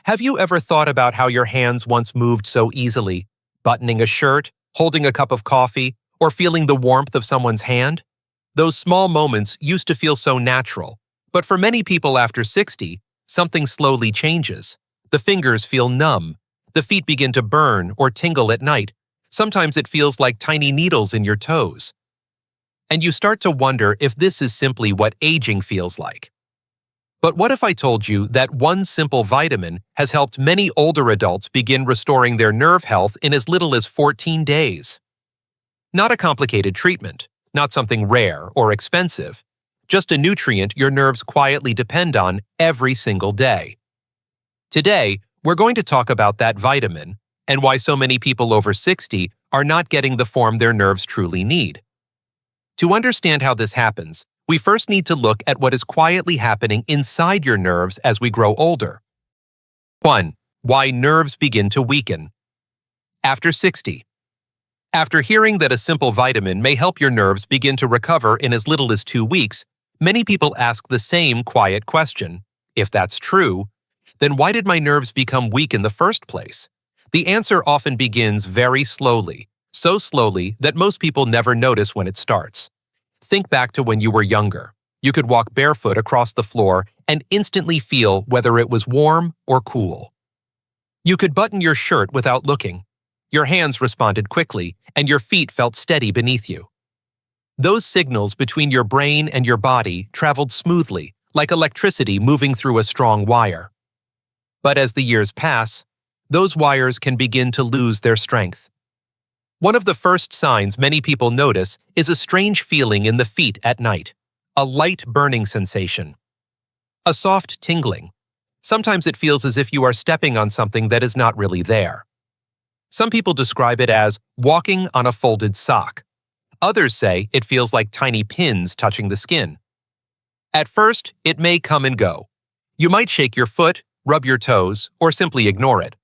Have you ever thought about how your hands once moved so easily, buttoning a shirt, holding a cup of coffee, or feeling the warmth of someone's hand? Those small moments used to feel so natural, but for many people after 60, something slowly changes. The fingers feel numb, the feet begin to burn or tingle at night. Sometimes it feels like tiny needles in your toes. And you start to wonder if this is simply what aging feels like. But what if I told you that one simple vitamin has helped many older adults begin restoring their nerve health in as little as 14 days? Not a complicated treatment, not something rare or expensive, just a nutrient your nerves quietly depend on every single day. Today, we're going to talk about that vitamin and why so many people over 60 are not getting the form their nerves truly need. To understand how this happens, we first need to look at what is quietly happening inside your nerves as we grow older. 1. Why nerves begin to weaken. After 60. After hearing that a simple vitamin may help your nerves begin to recover in as little as 2 weeks, many people ask the same quiet question. If that's true, then why did my nerves become weak in the first place? The answer often begins very slowly, so slowly that most people never notice when it starts. Think back to when you were younger. You could walk barefoot across the floor and instantly feel whether it was warm or cool. You could button your shirt without looking. Your hands responded quickly, and your feet felt steady beneath you. Those signals between your brain and your body traveled smoothly, like electricity moving through a strong wire. But as the years pass, those wires can begin to lose their strength. One of the first signs many people notice is a strange feeling in the feet at night, a light burning sensation, a soft tingling. Sometimes it feels as if you are stepping on something that is not really there. Some people describe it as walking on a folded sock. Others say it feels like tiny pins touching the skin. At first, it may come and go. You might shake your foot, rub your toes, or simply ignore it.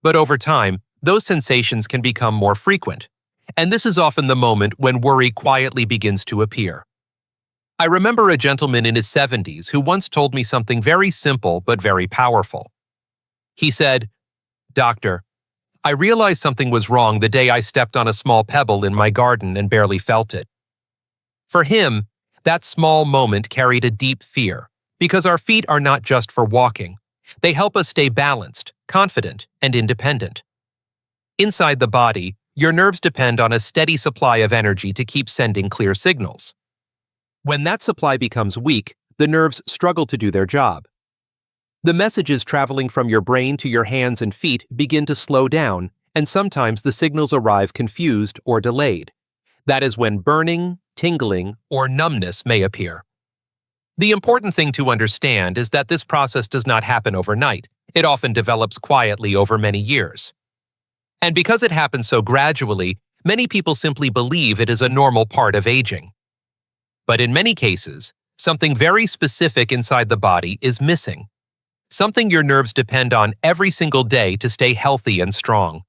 But over time, those sensations can become more frequent, and this is often the moment when worry quietly begins to appear. I remember a gentleman in his 70s who once told me something very simple but very powerful. He said, "Doctor, I realized something was wrong the day I stepped on a small pebble in my garden and barely felt it." For him, that small moment carried a deep fear, because our feet are not just for walking. They help us stay balanced, confident, and independent. Inside the body, your nerves depend on a steady supply of energy to keep sending clear signals. When that supply becomes weak, the nerves struggle to do their job. The messages traveling from your brain to your hands and feet begin to slow down, and sometimes the signals arrive confused or delayed. That is when burning, tingling, or numbness may appear. The important thing to understand is that this process does not happen overnight. It often develops quietly over many years. And because it happens so gradually, many people simply believe it is a normal part of aging. But in many cases, something very specific inside the body is missing. Something your nerves depend on every single day to stay healthy and strong.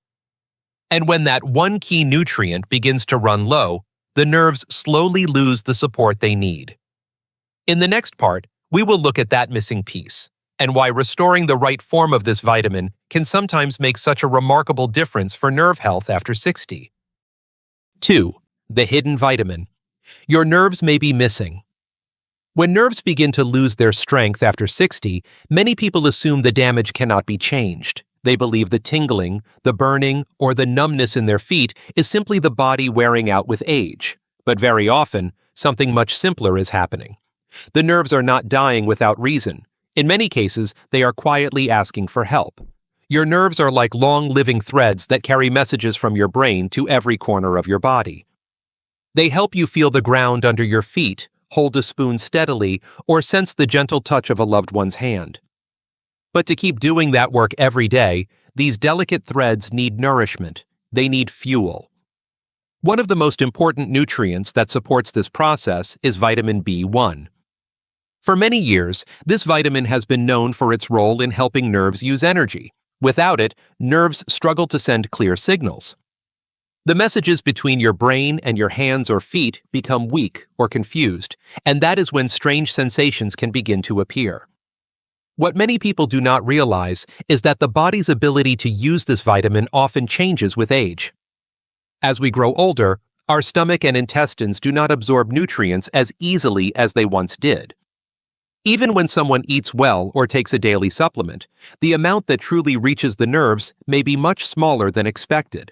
And when that one key nutrient begins to run low, the nerves slowly lose the support they need. In the next part, we will look at that missing piece, and why restoring the right form of this vitamin can sometimes make such a remarkable difference for nerve health after 60. 2. The hidden vitamin. Your nerves may be missing. When nerves begin to lose their strength after 60, many people assume the damage cannot be changed. They believe the tingling, the burning, or the numbness in their feet is simply the body wearing out with age. But very often, something much simpler is happening. The nerves are not dying without reason. In many cases, they are quietly asking for help. Your nerves are like long living threads that carry messages from your brain to every corner of your body. They help you feel the ground under your feet, hold a spoon steadily, or sense the gentle touch of a loved one's hand. But to keep doing that work every day, these delicate threads need nourishment. They need fuel. One of the most important nutrients that supports this process is vitamin B1. For many years, this vitamin has been known for its role in helping nerves use energy. Without it, nerves struggle to send clear signals. The messages between your brain and your hands or feet become weak or confused, and that is when strange sensations can begin to appear. What many people do not realize is that the body's ability to use this vitamin often changes with age. As we grow older, our stomach and intestines do not absorb nutrients as easily as they once did. Even when someone eats well or takes a daily supplement, the amount that truly reaches the nerves may be much smaller than expected.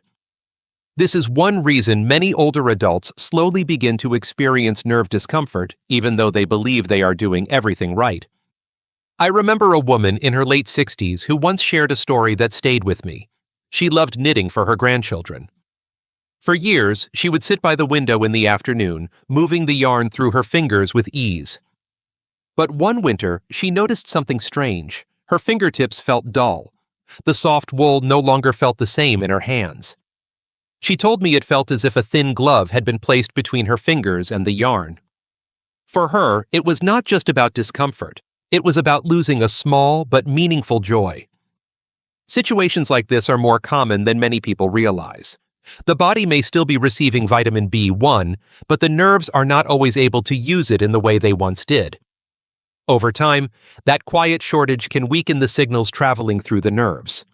This is one reason many older adults slowly begin to experience nerve discomfort, even though they believe they are doing everything right. I remember a woman in her late 60s who once shared a story that stayed with me. She loved knitting for her grandchildren. For years, she would sit by the window in the afternoon, moving the yarn through her fingers with ease. But one winter, she noticed something strange. Her fingertips felt dull. The soft wool no longer felt the same in her hands. She told me it felt as if a thin glove had been placed between her fingers and the yarn. For her, it was not just about discomfort. It was about losing a small but meaningful joy. Situations like this are more common than many people realize. The body may still be receiving vitamin B1, but the nerves are not always able to use it in the way they once did. Over time, that quiet shortage can weaken the signals traveling through the nerves.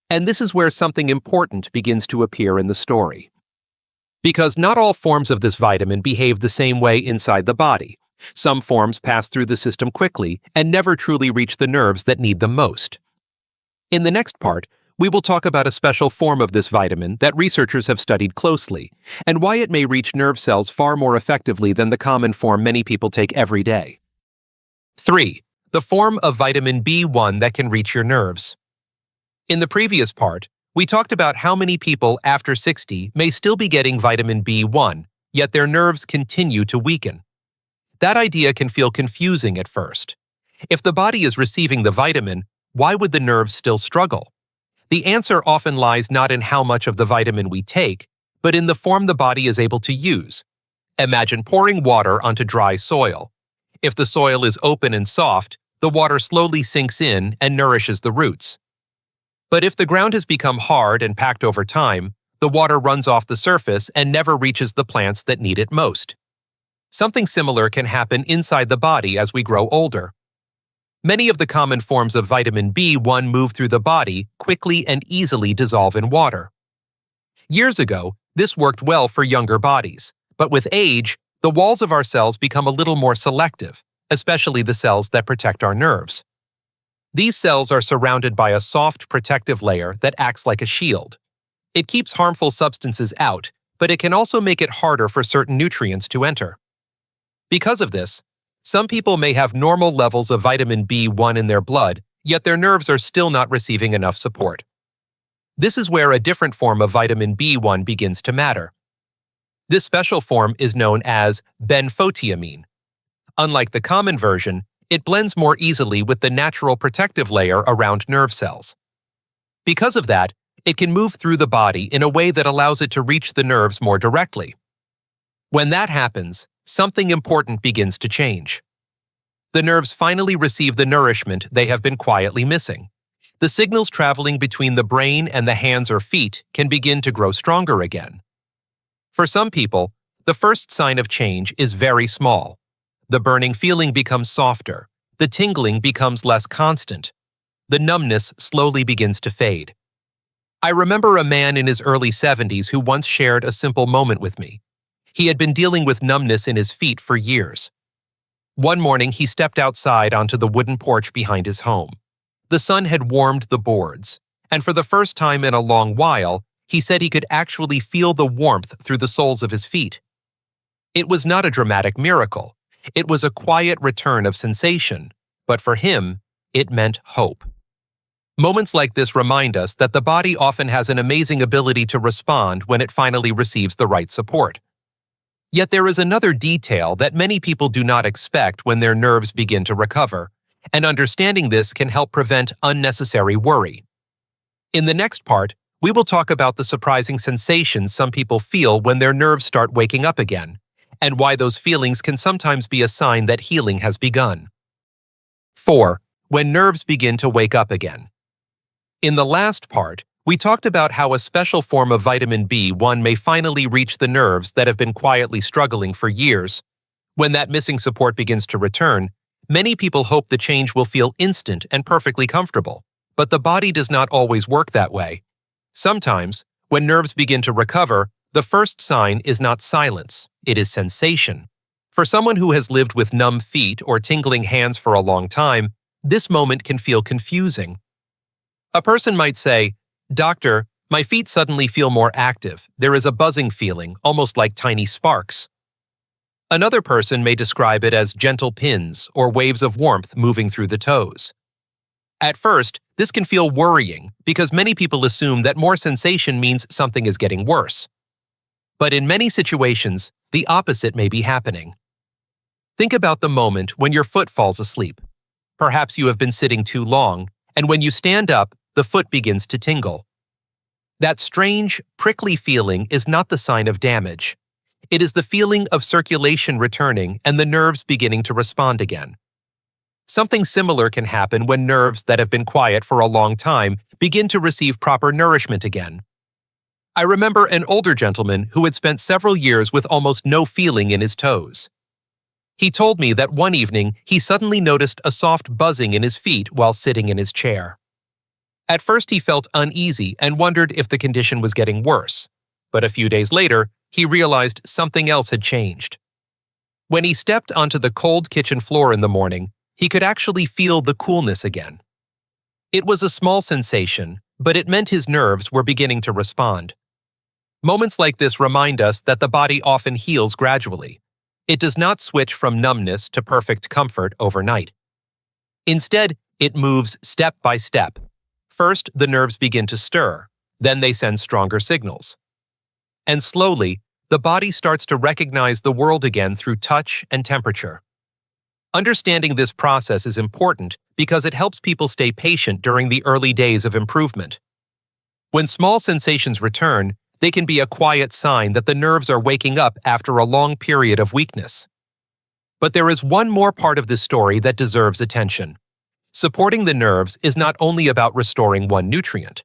And this is where something important begins to appear in the story. Because not all forms of this vitamin behave the same way inside the body. Some forms pass through the system quickly and never truly reach the nerves that need them most. In the next part, we will talk about a special form of this vitamin that researchers have studied closely, and why it may reach nerve cells far more effectively than the common form many people take every day. 3. The form of vitamin B1 that can reach your nerves. In the previous part, we talked about how many people after 60 may still be getting vitamin B1, yet their nerves continue to weaken. That idea can feel confusing at first. If the body is receiving the vitamin, why would the nerves still struggle? The answer often lies not in how much of the vitamin we take, but in the form the body is able to use. Imagine pouring water onto dry soil. If the soil is open and soft, the water slowly sinks in and nourishes the roots. But if the ground has become hard and packed over time, the water runs off the surface and never reaches the plants that need it most. Something similar can happen inside the body as we grow older. Many of the common forms of vitamin B1 move through the body, quickly and easily dissolve in water. Years ago, this worked well for younger bodies, but with age, the walls of our cells become a little more selective, especially the cells that protect our nerves. These cells are surrounded by a soft protective layer that acts like a shield. It keeps harmful substances out, but it can also make it harder for certain nutrients to enter. Because of this, some people may have normal levels of vitamin B1 in their blood, yet their nerves are still not receiving enough support. This is where a different form of vitamin B1 begins to matter. This special form is known as benfotiamine. Unlike the common version, it blends more easily with the natural protective layer around nerve cells. Because of that, it can move through the body in a way that allows it to reach the nerves more directly. When that happens, something important begins to change. The nerves finally receive the nourishment they have been quietly missing. The signals traveling between the brain and the hands or feet can begin to grow stronger again. For some people, the first sign of change is very small. The burning feeling becomes softer. The tingling becomes less constant. The numbness slowly begins to fade. I remember a man in his early 70s who once shared a simple moment with me. He had been dealing with numbness in his feet for years. One morning, he stepped outside onto the wooden porch behind his home. The sun had warmed the boards, and for the first time in a long while, he said he could actually feel the warmth through the soles of his feet. It was not a dramatic miracle. It was a quiet return of sensation, but for him, it meant hope. Moments like this remind us that the body often has an amazing ability to respond when it finally receives the right support. Yet there is another detail that many people do not expect when their nerves begin to recover, and understanding this can help prevent unnecessary worry. In the next part, we will talk about the surprising sensations some people feel when their nerves start waking up again, and why those feelings can sometimes be a sign that healing has begun. 4. When nerves begin to wake up again. In the last part, we talked about how a special form of vitamin B1 may finally reach the nerves that have been quietly struggling for years. When that missing support begins to return, Many people hope the change will feel instant and perfectly comfortable, but the body does not always work that way. Sometimes, when nerves begin to recover, the first sign is not silence, it is sensation. For someone who has lived with numb feet or tingling hands for a long time, this moment can feel confusing. A person might say, "Doctor, my feet suddenly feel more active. There is a buzzing feeling, almost like tiny sparks." Another person may describe it as gentle pins or waves of warmth moving through the toes. At first, this can feel worrying because many people assume that more sensation means something is getting worse. But in many situations, the opposite may be happening. Think about the moment when your foot falls asleep. Perhaps you have been sitting too long, and when you stand up, the foot begins to tingle. That strange, prickly feeling is not the sign of damage. It is the feeling of circulation returning and the nerves beginning to respond again. Something similar can happen when nerves that have been quiet for a long time begin to receive proper nourishment again. I remember an older gentleman who had spent several years with almost no feeling in his toes. He told me that one evening he suddenly noticed a soft buzzing in his feet while sitting in his chair. At first he felt uneasy and wondered if the condition was getting worse, but a few days later, he realized something else had changed. When he stepped onto the cold kitchen floor in the morning, he could actually feel the coolness again. It was a small sensation, but it meant his nerves were beginning to respond. Moments like this remind us that the body often heals gradually. It does not switch from numbness to perfect comfort overnight. Instead, it moves step by step. First, the nerves begin to stir, then they send stronger signals. And slowly, the body starts to recognize the world again through touch and temperature. Understanding this process is important because it helps people stay patient during the early days of improvement. When small sensations return, they can be a quiet sign that the nerves are waking up after a long period of weakness. But there is one more part of this story that deserves attention. Supporting the nerves is not only about restoring one nutrient.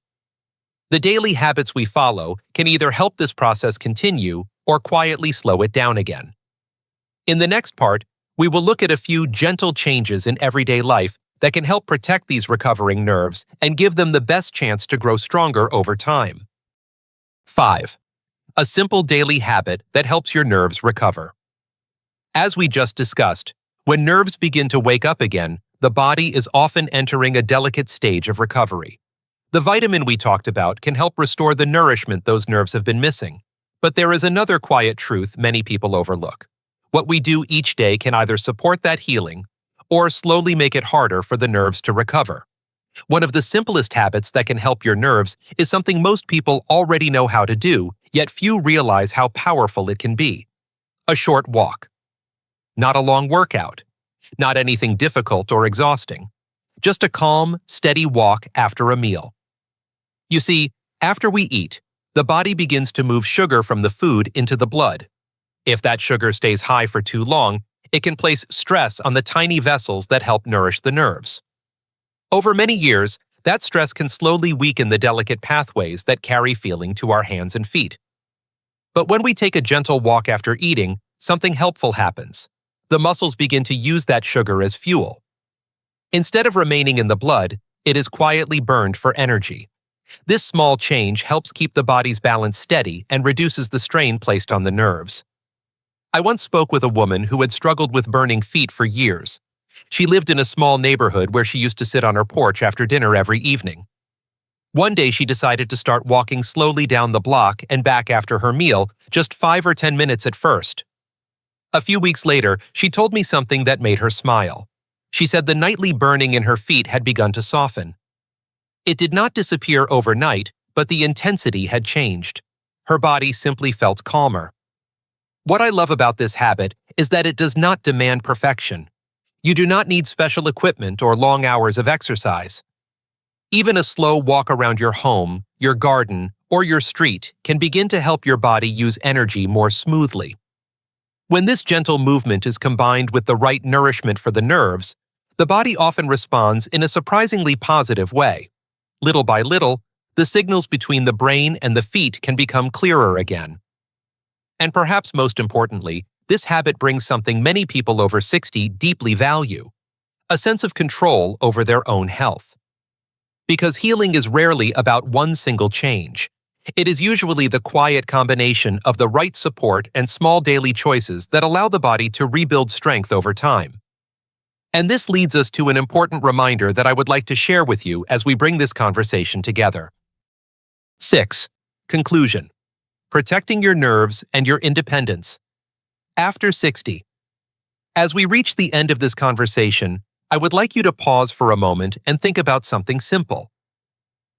The daily habits we follow can either help this process continue or quietly slow it down again. In the next part, we will look at a few gentle changes in everyday life that can help protect these recovering nerves and give them the best chance to grow stronger over time. 5. A simple daily habit that helps your nerves recover. As we just discussed, when nerves begin to wake up again, the body is often entering a delicate stage of recovery. The vitamin we talked about can help restore the nourishment those nerves have been missing. But there is another quiet truth many people overlook. What we do each day can either support that healing or slowly make it harder for the nerves to recover. One of the simplest habits that can help your nerves is something most people already know how to do, yet few realize how powerful it can be. A short walk. Not a long workout. Not anything difficult or exhausting. Just a calm, steady walk after a meal. You see, after we eat, the body begins to move sugar from the food into the blood. If that sugar stays high for too long, it can place stress on the tiny vessels that help nourish the nerves. Over many years, that stress can slowly weaken the delicate pathways that carry feeling to our hands and feet. But when we take a gentle walk after eating, something helpful happens. The muscles begin to use that sugar as fuel. Instead of remaining in the blood, it is quietly burned for energy. This small change helps keep the body's balance steady and reduces the strain placed on the nerves. I once spoke with a woman who had struggled with burning feet for years. She lived in a small neighborhood where she used to sit on her porch after dinner every evening. One day she decided to start walking slowly down the block and back after her meal, just 5 or 10 minutes at first. A few weeks later, she told me something that made her smile. She said the nightly burning in her feet had begun to soften. It did not disappear overnight, but the intensity had changed. Her body simply felt calmer. What I love about this habit is that it does not demand perfection. You do not need special equipment or long hours of exercise. Even a slow walk around your home, your garden, or your street can begin to help your body use energy more smoothly. When this gentle movement is combined with the right nourishment for the nerves, the body often responds in a surprisingly positive way. Little by little, the signals between the brain and the feet can become clearer again. And perhaps most importantly, this habit brings something many people over 60 deeply value: a sense of control over their own health. Because healing is rarely about one single change. It is usually the quiet combination of the right support and small daily choices that allow the body to rebuild strength over time. And this leads us to an important reminder that I would like to share with you as we bring this conversation together. 6. Conclusion. Protecting your nerves and your independence. After 60. As we reach the end of this conversation, I would like you to pause for a moment and think about something simple.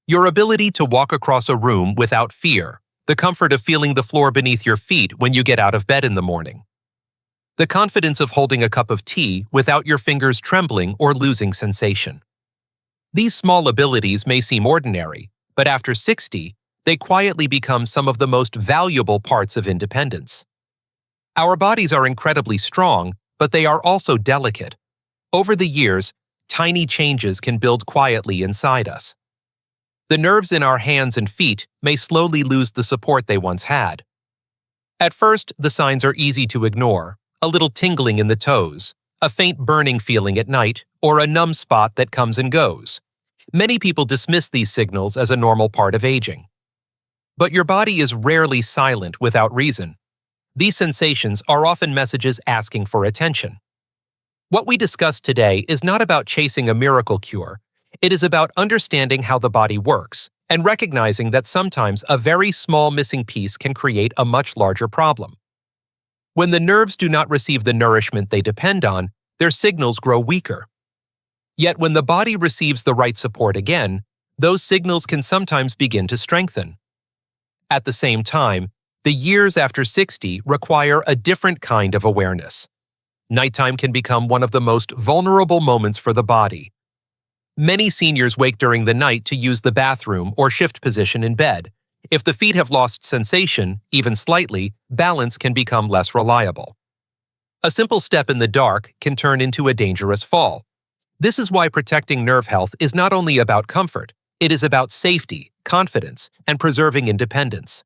Your ability to walk across a room without fear, the comfort of feeling the floor beneath your feet when you get out of bed in the morning. The confidence of holding a cup of tea without your fingers trembling or losing sensation. These small abilities may seem ordinary, but after 60, they quietly become some of the most valuable parts of independence. Our bodies are incredibly strong, but they are also delicate. Over the years, tiny changes can build quietly inside us. The nerves in our hands and feet may slowly lose the support they once had. At first, the signs are easy to ignore: a little tingling in the toes, a faint burning feeling at night, or a numb spot that comes and goes. Many people dismiss these signals as a normal part of aging. But your body is rarely silent without reason. These sensations are often messages asking for attention. What we discuss today is not about chasing a miracle cure. It is about understanding how the body works and recognizing that sometimes a very small missing piece can create a much larger problem. When the nerves do not receive the nourishment they depend on, their signals grow weaker. Yet when the body receives the right support again, those signals can sometimes begin to strengthen. At the same time, the years after 60 require a different kind of awareness. Nighttime can become one of the most vulnerable moments for the body. Many seniors wake during the night to use the bathroom or shift position in bed. If the feet have lost sensation, even slightly, balance can become less reliable. A simple step in the dark can turn into a dangerous fall. This is why protecting nerve health is not only about comfort, it is about safety, confidence, and preserving independence.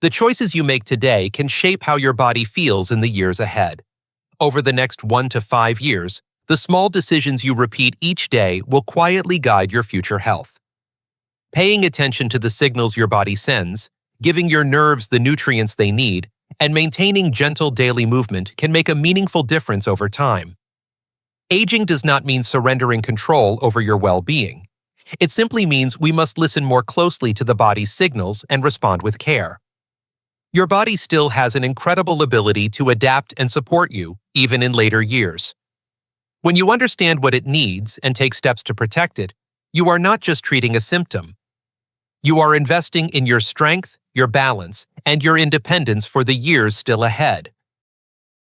The choices you make today can shape how your body feels in the years ahead. Over the next 1 to 5 years, the small decisions you repeat each day will quietly guide your future health. Paying attention to the signals your body sends, giving your nerves the nutrients they need, and maintaining gentle daily movement can make a meaningful difference over time. Aging does not mean surrendering control over your well-being. It simply means we must listen more closely to the body's signals and respond with care. Your body still has an incredible ability to adapt and support you, even in later years. When you understand what it needs and take steps to protect it, you are not just treating a symptom. You are investing in your strength, your balance, and your independence for the years still ahead.